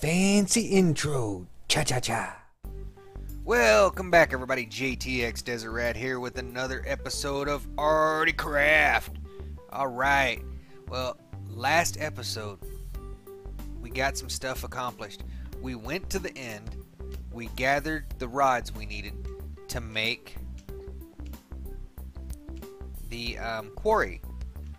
fancy intro. Cha-cha-cha. Welcome back, everybody. jtxdesertrat here with another episode of ARTICRAFT. Alright, well, last episode we got some stuff accomplished. We went to the end. We gathered the rods we needed to make the quarry.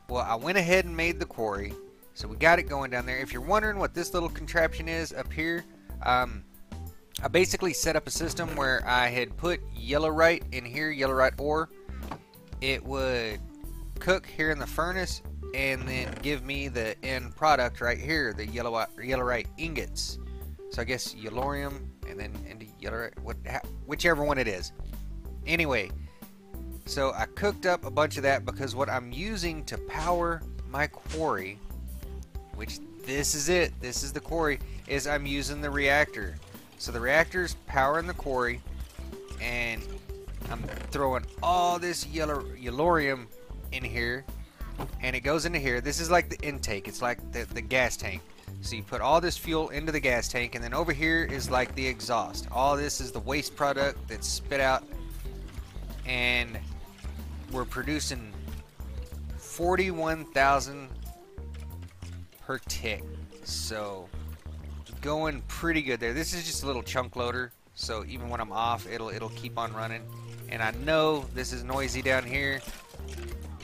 Well, I went ahead and made the quarry, so we got it going down there. If you're wondering what this little contraption is up here, I basically set up a system where I had put yellowite in here, yellowite ore. It would cook here in the furnace and then give me the end product right here, the yellowite ingots. So I guess yellorium and then into yellowite, whichever one it is. Anyway, so I cooked up a bunch of that because what I'm using to power my quarry, which this is it, this is the quarry, is I'm using the reactor. So the reactor's powering the quarry, and I'm throwing all this yellorium in here, and it goes into here. This is like the intake, it's like the gas tank. So you put all this fuel into the gas tank, and then over here is like the exhaust. All this is the waste product that's spit out, and we're producing 41,000 per tick. So going pretty good there. This is just a little chunk loader, so even when I'm off, it'll keep on running. And I know this is noisy down here.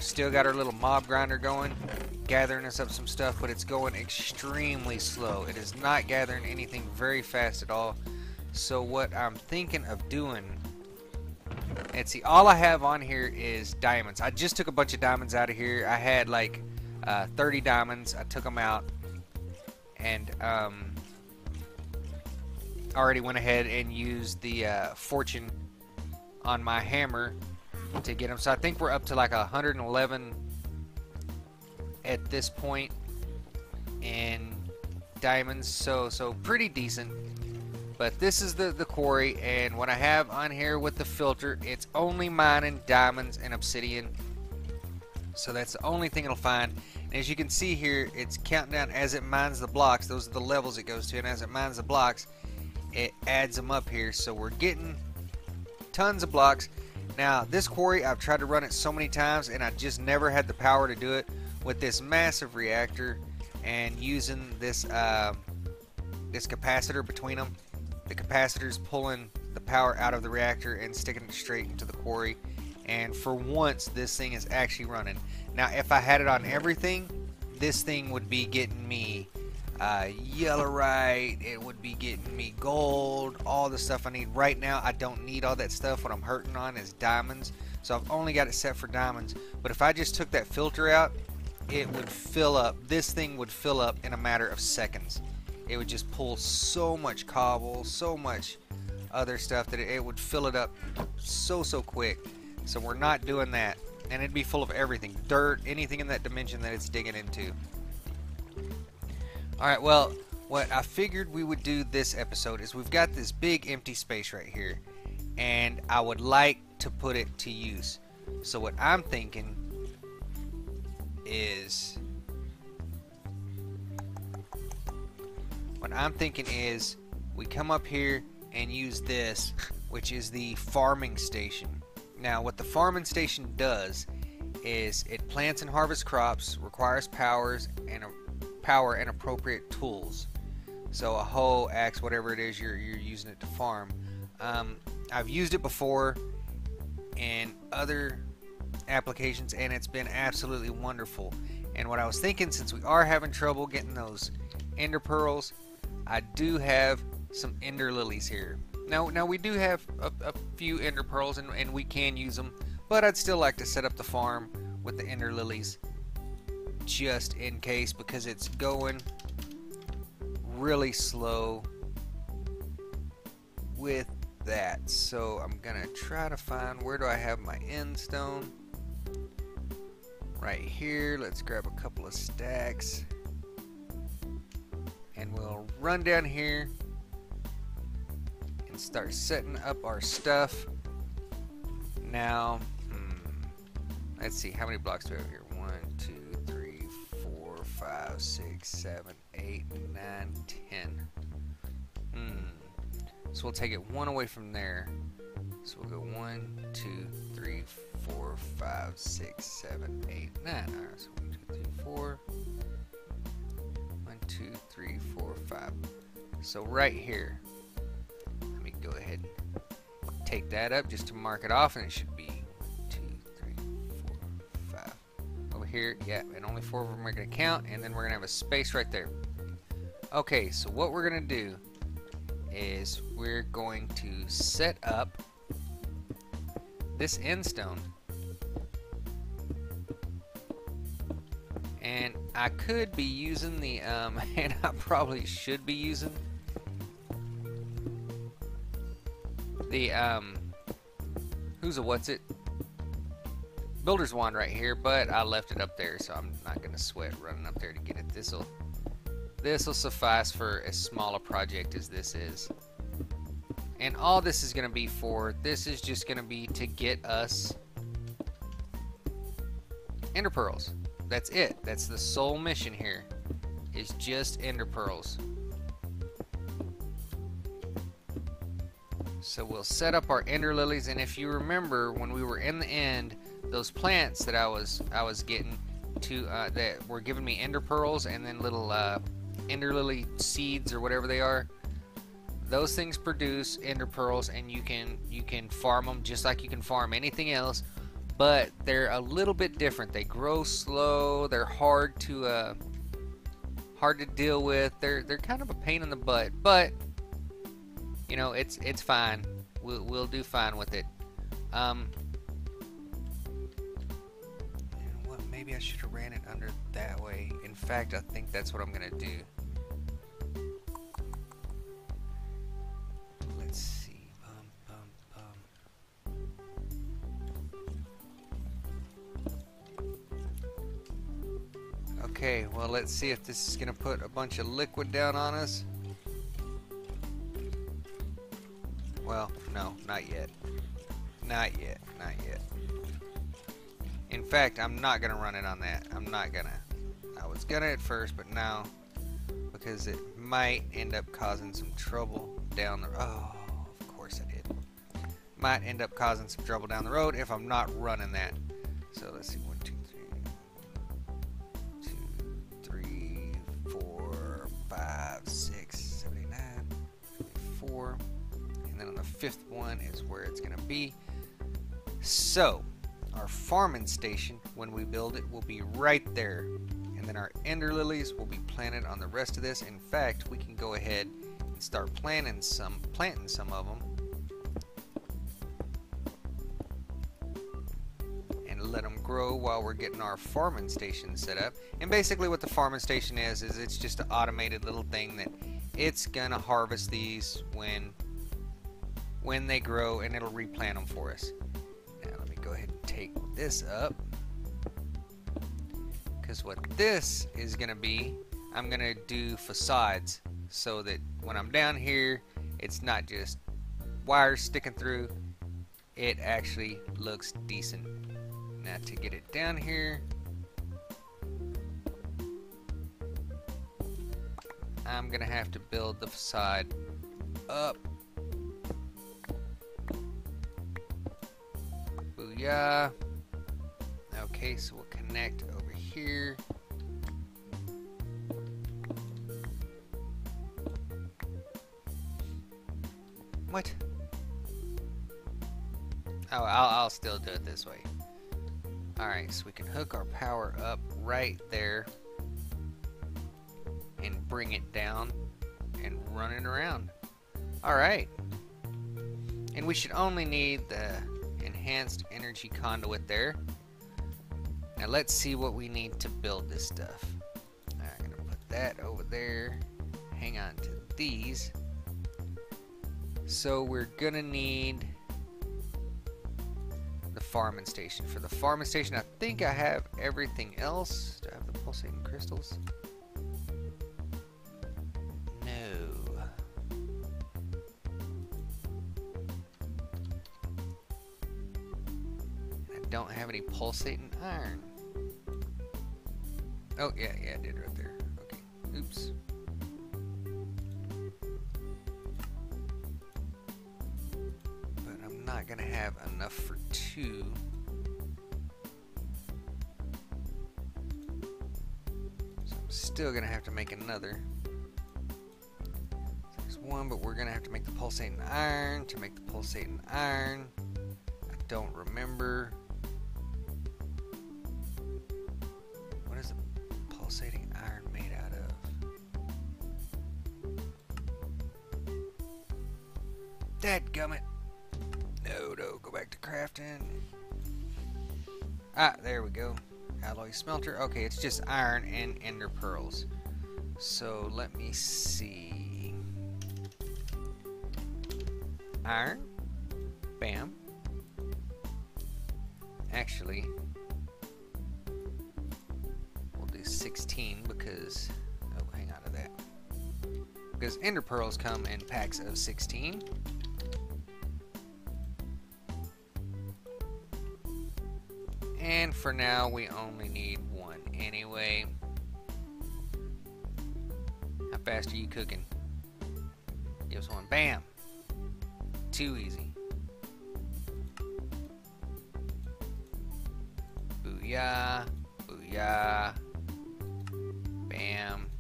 Still got our little mob grinder going, gathering us up some stuff, but it's going extremely slow. It is not gathering anything very fast at all. So what I'm thinking of doing, and see, all I have on here is diamonds. I just took a bunch of diamonds out of here. I had like 30 diamonds. I took them out, and already went ahead and used the fortune on my hammer to get them. So I think we're up to like 111 at this point in diamonds. So pretty decent. But this is the quarry, and what I have on here with the filter, it's only mining diamonds and obsidian. So that's the only thing it'll find. And as you can see here, it's counting down as it mines the blocks. Those are the levels it goes to, and as it mines the blocks, it adds them up here. So we're getting tons of blocks. Now this quarry, I've tried to run it so many times, and I just never had the power to do it with this massive reactor and using this this capacitor between them. The capacitor's pulling the power out of the reactor and sticking it straight into the quarry, and for once this thing is actually running. Now if I had it on everything, this thing would be getting me yellowite, it would be getting me gold, all the stuff I need. Right now I don't need all that stuff. What I'm hurting on is diamonds, so I've only got it set for diamonds. But if I just took that filter out, it would fill up. This thing would fill up in a matter of seconds. It would just pull so much cobble, so much other stuff that it would fill it up so quick. So we're not doing that, and it'd be full of everything, dirt, anything in that dimension that it's digging into. Alright, well, what I figured we would do this episode is we've got this big empty space right here, and I would like to put it to use. So what I'm thinking is we come up here and use this, which is the farming station. Now what the farming station does is it plants and harvests crops, requires power and appropriate tools. So a hoe, axe, whatever it is you're using it to farm. I've used it before in other applications, and it's been absolutely wonderful. And what I was thinking, since we are having trouble getting those ender pearls, I do have some ender lilies here. Now we do have a few ender pearls, and we can use them, but I'd still like to set up the farm with the ender lilies just in case, because it's going really slow with that. So I'm gonna try to find, where do I have my end stone? Right here. Let's grab a couple of stacks, and we'll run down here and start setting up our stuff. Now let's see, how many blocks do we have here? 1, 2, 3, 4, 5, 6, 7, 8, 9, 10. So we'll take it 1 away from there. So we'll go 1, 2, 3, 4, 5, 6, 7, 8, 9. Alright, so 1, 2, 3, 4. 1, 2, 3, 4, 5. So right here, let me go ahead and take that up just to mark it off, and it should be 1, 2, 3, 4, 5. Over here, yeah, and only 4 of them are going to count, and then we're going to have a space right there. Okay, so what we're going to do is we're going to set up this end stone. And I could be using the, and I probably should be using the, Builder's Wand right here, but I left it up there, so I'm not going to sweat running up there to get it. This'll suffice for as small a project as this is. And all this is going to be for, this is just going to be to get us Ender Pearls. That's it. That's the sole mission here, is just Ender Pearls. So we'll set up our Ender Lilies, and if you remember when we were in the end, those plants that I was getting to that were giving me Ender Pearls and then little Ender Lily seeds or whatever they are. Those things produce Ender Pearls, and you can farm them just like you can farm anything else, but they're a little bit different. They grow slow. They're hard to deal with. They're kind of a pain in the butt, but you know, it's fine. We'll do fine with it. What? Maybe I should have ran it under that way. In fact, I think that's what I'm gonna do. Let's see. Okay, well, let's see if this is gonna put a bunch of liquid down on us. Well, no, not yet. Not yet, not yet. In fact, I'm not gonna run it on that. I'm not gonna. I was gonna at first, but now, because it might end up causing some trouble down the road. Oh, of course I did. Might end up causing some trouble down the road if I'm not running that. So let's see, 1, 2, 3, 4, 5, 6, 7, 8, 9, 4. And then on the 5th one is where it's going to be. So, our farming station, when we build it, will be right there. And then our Ender Lilies will be planted on the rest of this. In fact, we can go ahead and start planting some of them. And let them grow while we're getting our farming station set up. And basically what the farming station is it's just an automated little thing that it's going to harvest these when they grow, and it'll replant them for us. Now let me go ahead and take this up, because what this is going to be, I'm going to do facades so that when I'm down here, it's not just wires sticking through, it actually looks decent. Now to get it down here, I'm going to have to build the facade up. Booyah. Okay, so we'll connect over here. What? Oh, I'll still do it this way. Alright, so we can hook our power up right there and bring it down and run it around. Alright. And we should only need the enhanced energy conduit there. Now let's see what we need to build this stuff. I'm gonna put that over there. Hang on to these. So we're gonna need the farming station. For the farming station, I think I have everything else. Do I have the pulsating crystals? No. I don't have any pulsating iron. Oh, yeah, I did right there. Okay, oops. gonna have enough for 2. So I'm still gonna have to make another. There's 1, but we're gonna have to make the pulsating iron. To make the pulsating iron, I don't remember. What is a pulsating iron made out of? Dadgummit. No, go back to crafting. Ah, there we go. Alloy smelter. Okay, it's just iron and ender pearls. So let me see. Iron. Bam. Actually, we'll do 16 because... Oh, hang on to that. Because ender pearls come in packs of 16. And for now, we only need 1 anyway. How fast are you cooking? Give us 1. Bam! Too easy. Booyah! Booyah! Bam!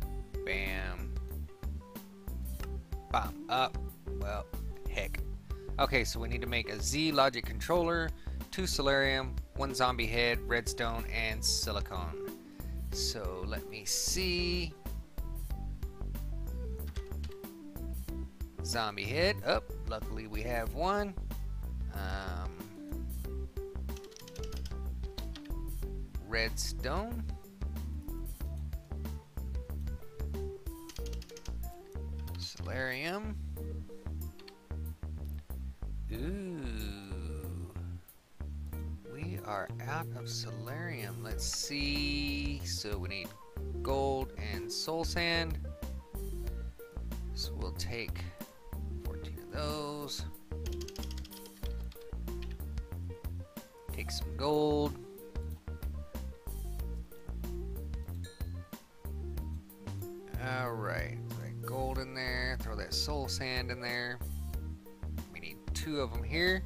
Bam! Bam! Up! Well, heck. Okay, so we need to make a Z logic controller, 2 solarium, 1 zombie head, redstone, and silicone. So let me see. Zombie head. Oh, luckily we have 1. Redstone. Solarium. Ooh. We are out of solarium. Let's see. So we need gold and soul sand. So we'll take 14 of those. Take some gold. Alright, throw that gold in there, throw that soul sand in there. We need 2 of them here.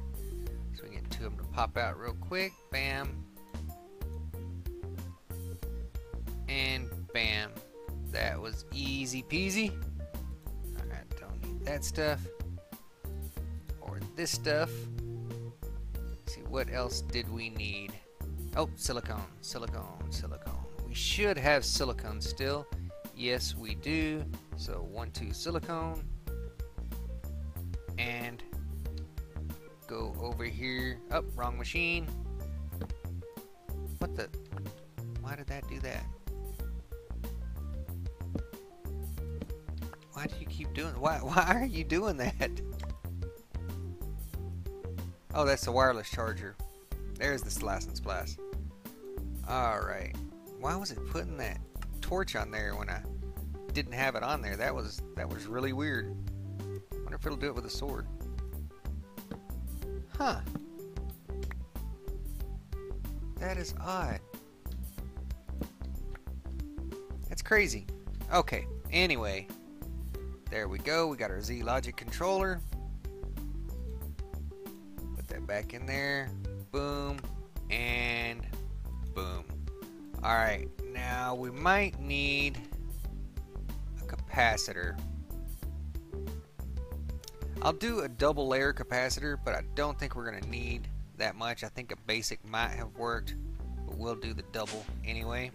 So we get 2 of them to pop out real quick. Bam. And bam. That was easy peasy. Alright, don't need that stuff. Or this stuff. Let's see, what else did we need? Oh, silicone, silicone, silicone. We should have silicone still. Yes, we do. So 1, 2 silicone. And go over here. Oh, wrong machine. What the? Why did that do that? Why do you keep doing? Why are you doing that? Oh, that's the wireless charger. There's the slice and splice. All right. Why was it putting that torch on there when I didn't have it on there? That was really weird. Wonder if it'll do it with a sword. Huh. That is odd. That's crazy. Okay. Anyway, there we go. We got our Z logic controller. Put that back in there. Boom and boom. All right. Now we might need a capacitor. I'll do a double layer capacitor, but I don't think we're going to need that much. I think a basic might have worked, but we'll do the double anyway.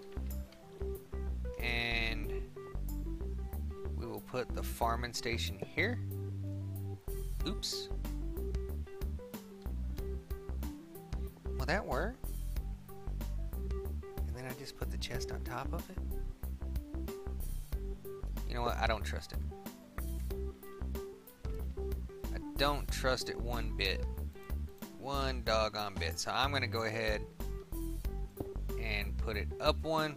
And we will put the farming station here. Oops. Will that work? And then I just put the chest on top of it? You know what? I don't trust it. I don't trust it one bit. One doggone bit. So I'm going to go ahead and put it up 1.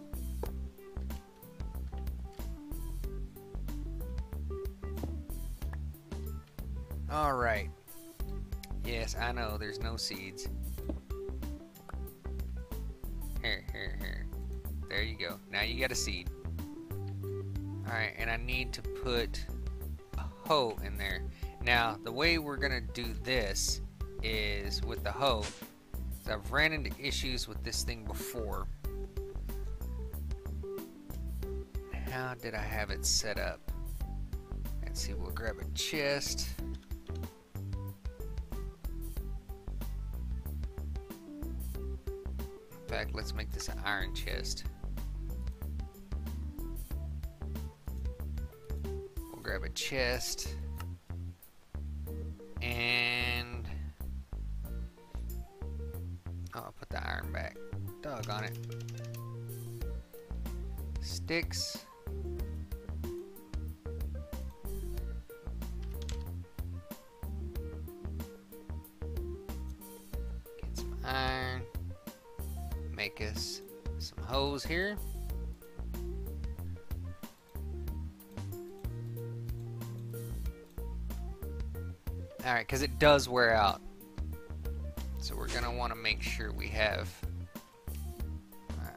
Alright. Yes, I know there's no seeds. Here. There you go. Now you got a seed. Alright, and I need to put a hoe in there. Now, the way we're going to do this is with the hoe. I've ran into issues with this thing before. How did I have it set up? Let's see, we'll grab a chest. In fact, let's make this an iron chest. We'll grab a chest. And oh, I'll put the iron back. Doggone it. Sticks. Get some iron. Make us some hoes here. Alright, because it does wear out. So we're going to want to make sure we have...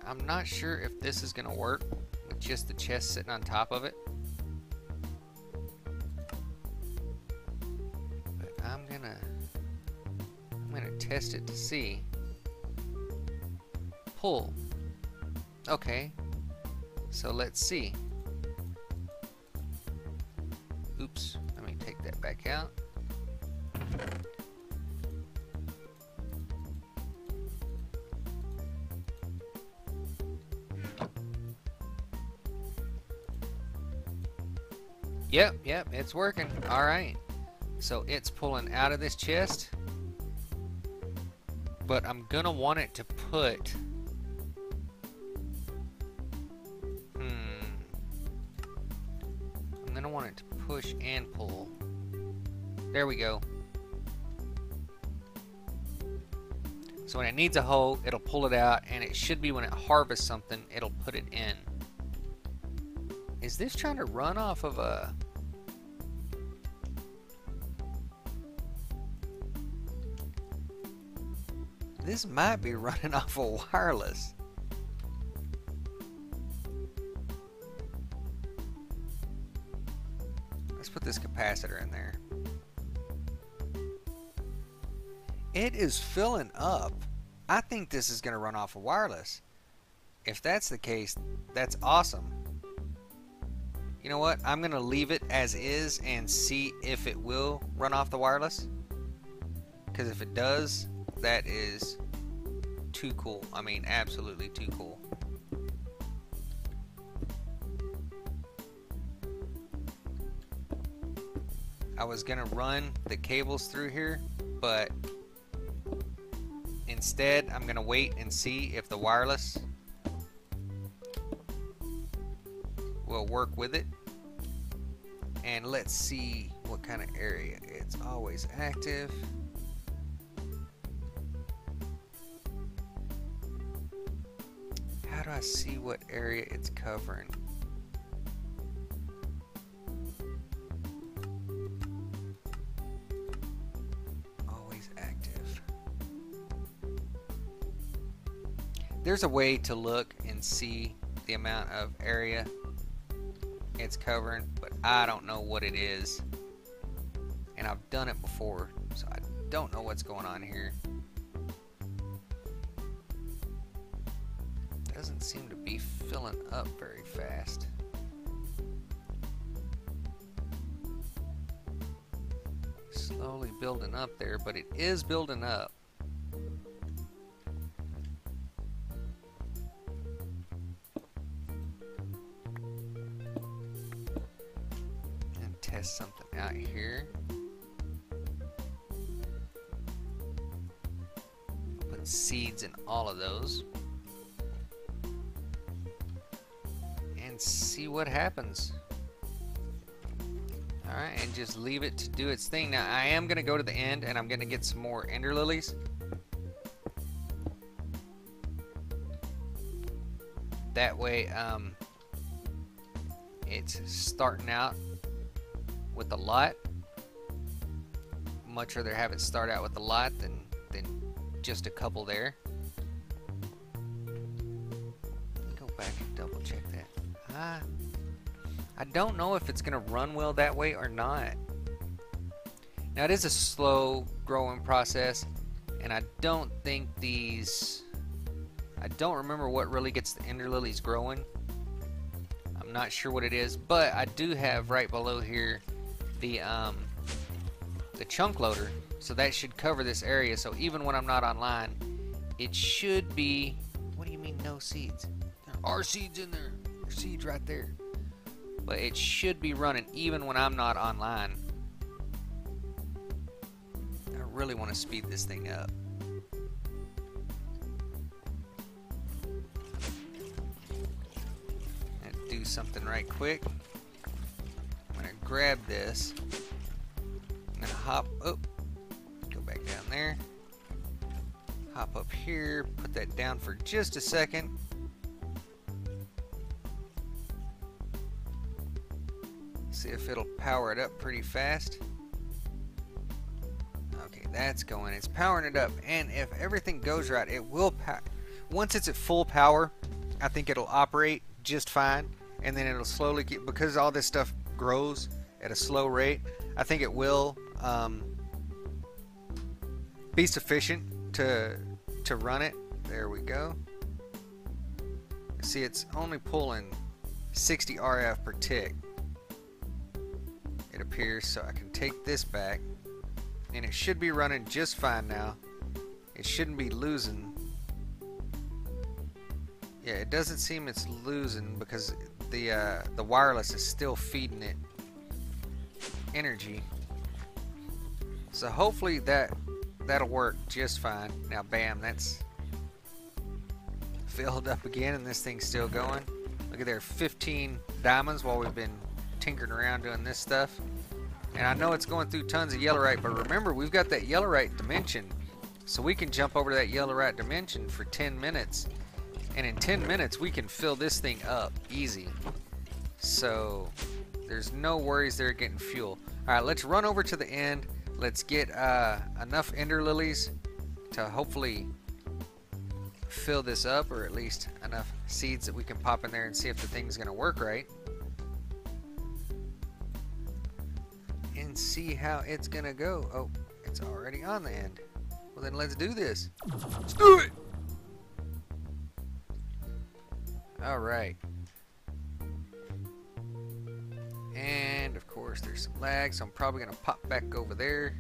I'm not sure if this is going to work with just the chest sitting on top of it. But I'm going to test it to see. Pull. Okay. So let's see. Oops. Let me take that back out. Yep, it's working. Alright. So it's pulling out of this chest. But I'm gonna want it to put... I'm gonna want it to push and pull. There we go. So when it needs a hoe, it'll pull it out, and it should be when it harvests something, it'll put it in. Is this trying to run off of a... This might be running off a wireless. Let's put this capacitor in there. It is filling up. I think this is going to run off a wireless. If that's the case, that's awesome. You know what? I'm going to leave it as is and see if it will run off the wireless. Because if it does, that is too cool. I mean, absolutely too cool. I was going to run the cables through here, but instead I'm going to wait and see if the wireless will work with it. And let's see what kind of area. It's always active. How do I see what area it's covering? Always active. There's a way to look and see the amount of area it's covering, but I don't know what it is, and I've done it before, so I don't know what's going on here. Doesn't seem to be filling up very fast. Slowly building up there, but it is building up. Test something out here. Put seeds in all of those and see what happens. Alright, and just leave it to do its thing. Now I am going to go to the end and I'm going to get some more ender lilies. That way it's starting out with a lot. Much rather have it start out with a lot than just a couple there. Let me go back and double check that. I don't know if it's gonna run well that way or not. Now it is a slow growing process, and I don't think these, I don't remember what really gets the ender lilies growing. I'm not sure what it is, but I do have right below here the chunk loader, so that should cover this area. So even when I'm not online, it should be. What do you mean no seeds? There are seeds in there. There's seeds right there. But it should be running even when I'm not online. I really want to speed this thing up. I'll do something right quick. I'm going to grab this. I'm going to hop up. Go back down there. Hop up here. Put that down for just a second. See if it'll power it up pretty fast. Okay, that's going. It's powering it up, and if everything goes right, it will once it's at full power, I think it'll operate just fine, and then it'll slowly get, because all this stuff grows at a slow rate, I think it will be sufficient to run it. There we go. See, it's only pulling 60 RF per tick. It appears, so I can take this back, and it should be running just fine now. It shouldn't be losing. Yeah, it doesn't seem it's losing because the wireless is still feeding it energy. So hopefully that'll work just fine. Now, bam, that's filled up again, and this thing's still going. Look at there, 15 diamonds while we've been tinkering around doing this stuff. And I know it's going through tons of yellowite, but remember, we've got that yellowite dimension, so we can jump over to that yellowite dimension for 10 minutes, and in 10 minutes we can fill this thing up easy. So there's no worries there getting fuel. Alright, let's run over to the end. Let's get enough ender lilies to hopefully fill this up, or at least enough seeds that we can pop in there and see if the thing's gonna work right. And see how it's gonna go. Oh, it's already on the end. Well, then let's do this. Let's do it! Alright. And of course there's some lag, so I'm probably gonna pop back over there.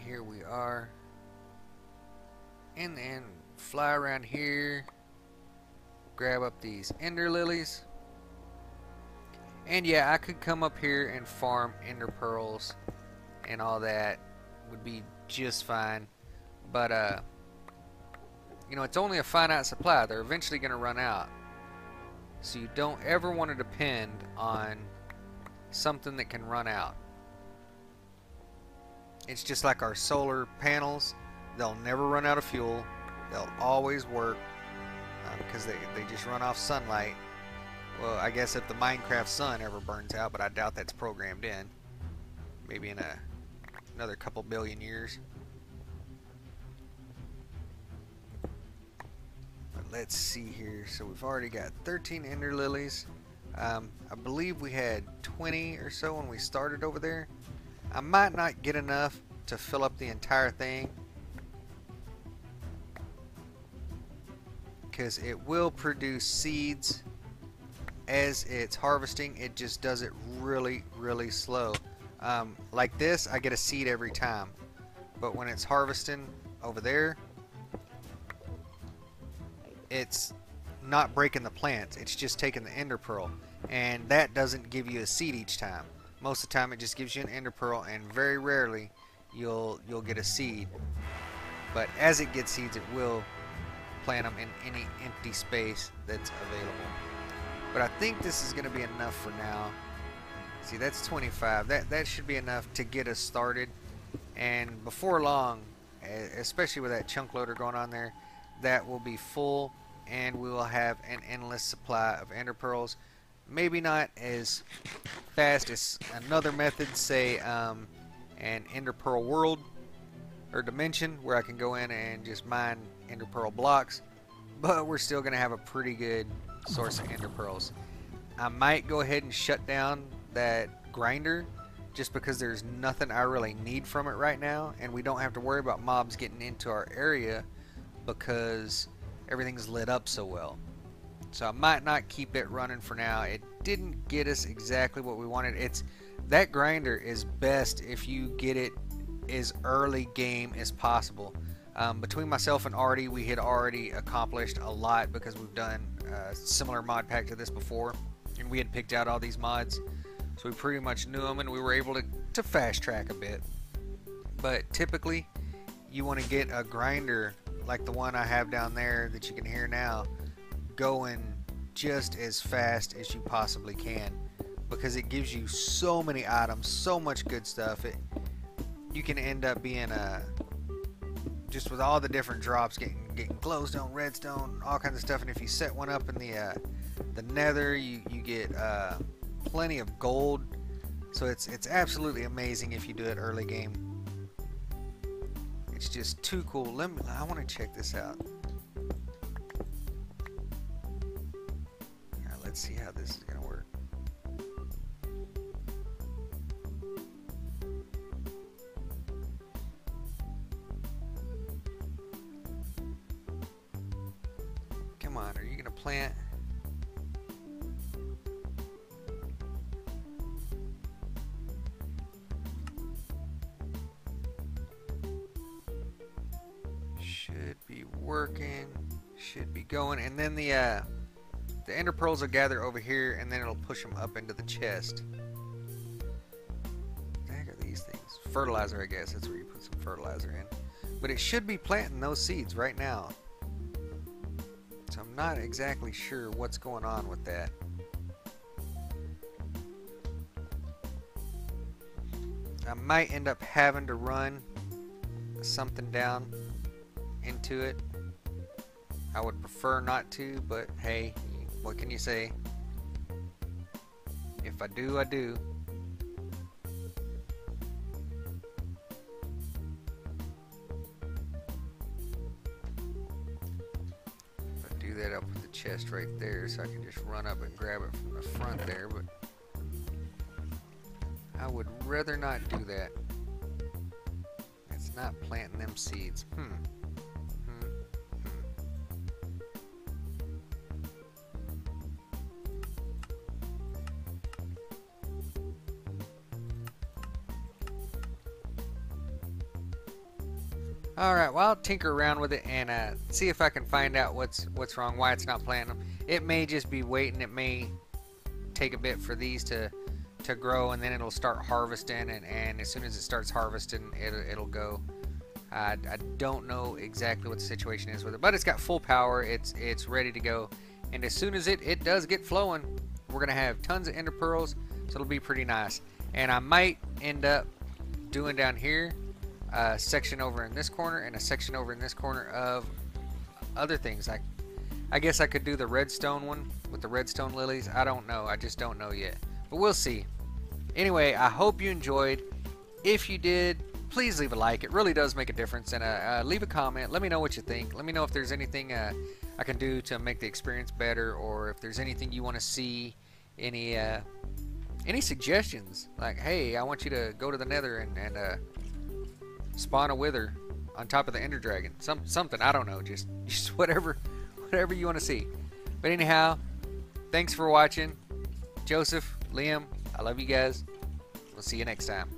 Here we are, and then fly around here, grab up these ender lilies, and yeah, I could come up here and farm ender pearls and all that, would be just fine, but you know, it's only a finite supply. They're eventually going to run out, so you don't ever want to depend on something that can run out. It's just like our solar panels. They'll never run out of fuel. They'll always work because they just run off sunlight. Well, I guess if the Minecraft sun ever burns out, but I doubt that's programmed in. Maybe in another couple billion years. But let's see here. So we've already got 13 ender lilies. I believe we had 20 or so when we started over there. I might not get enough to fill up the entire thing, because it will produce seeds as it's harvesting. It just does it really, really slow. Like this, I get a seed every time, but when it's harvesting over there, it's not breaking the plants. It's just taking the ender pearl, and that doesn't give you a seed each time. Most of the time it just gives you an ender pearl, and very rarely you'll get a seed. But as it gets seeds, it will plant them in any empty space that's available. But I think this is going to be enough for now. See, that's 25. That should be enough to get us started. And before long, especially with that chunk loader going on there, that will be full, and we will have an endless supply of ender pearls. maybe not as fast as another method, say an ender pearl world or dimension, where I can go in and just mine ender pearl blocks, but we're still going to have a pretty good source of ender pearls. I might go ahead and shut down that grinder just because there's nothing I really need from it right now, and we don't have to worry about mobs getting into our area because everything's lit up so well. So I might not keep it running for now. It didn't get us exactly what we wanted. That grinder is best if you get it as early game as possible. Between myself and Artie, we had already accomplished a lot because we've done a similar mod pack to this before, and we had picked out all these mods, so we pretty much knew them, and we were able to fast track a bit. But typically you want to get a grinder like the one I have down there that you can hear now going just as fast as you possibly can, because it gives you so many items, so much good stuff. You can end up being just with all the different drops, getting glowstone, redstone, all kinds of stuff. And if you set one up in the nether, you get plenty of gold. So it's absolutely amazing if you do it early game. It's just too cool. I want to check this out. Alright, let's see how this is gonna work. Come on, are you gonna plant? Should be working, should be going, and then the ender pearls will gather over here, and then it'll push them up into the chest. What the heck are these things? Fertilizer, I guess. That's where you put some fertilizer in. But it should be planting those seeds right now. So I'm not exactly sure what's going on with that. I might end up having to run something down into it. I would prefer not to, but hey, what can you say? If I do, I do. If I do that, I'll put the chest right there so I can just run up and grab it from the front there, but I would rather not do that. It's not planting them seeds. Alright, well, I'll tinker around with it and see if I can find out what's wrong, why it's not planting them. It may just be waiting. It may take a bit for these to grow, and then it'll start harvesting, and as soon as it starts harvesting, it'll go. I don't know exactly what the situation is with it, but it's got full power. It's ready to go, and as soon as it does get flowing, we're going to have tons of ender pearls, so it'll be pretty nice. And I might end up doing down here a section over in this corner and a section over in this corner of other things. I guess I could do the redstone one with the redstone lilies. I don't know. I just don't know yet. But we'll see. Anyway, I hope you enjoyed. If you did, please leave a like. It really does make a difference. And leave a comment. Let me know what you think. Let me know if there's anything I can do to make the experience better, or if there's anything you want to see. Any suggestions? Like, hey, I want you to go to the nether and spawn a wither on top of the ender dragon. Something, I don't know, just whatever you want to see. But anyhow, thanks for watching. Joseph, Liam, I love you guys. We'll see you next time.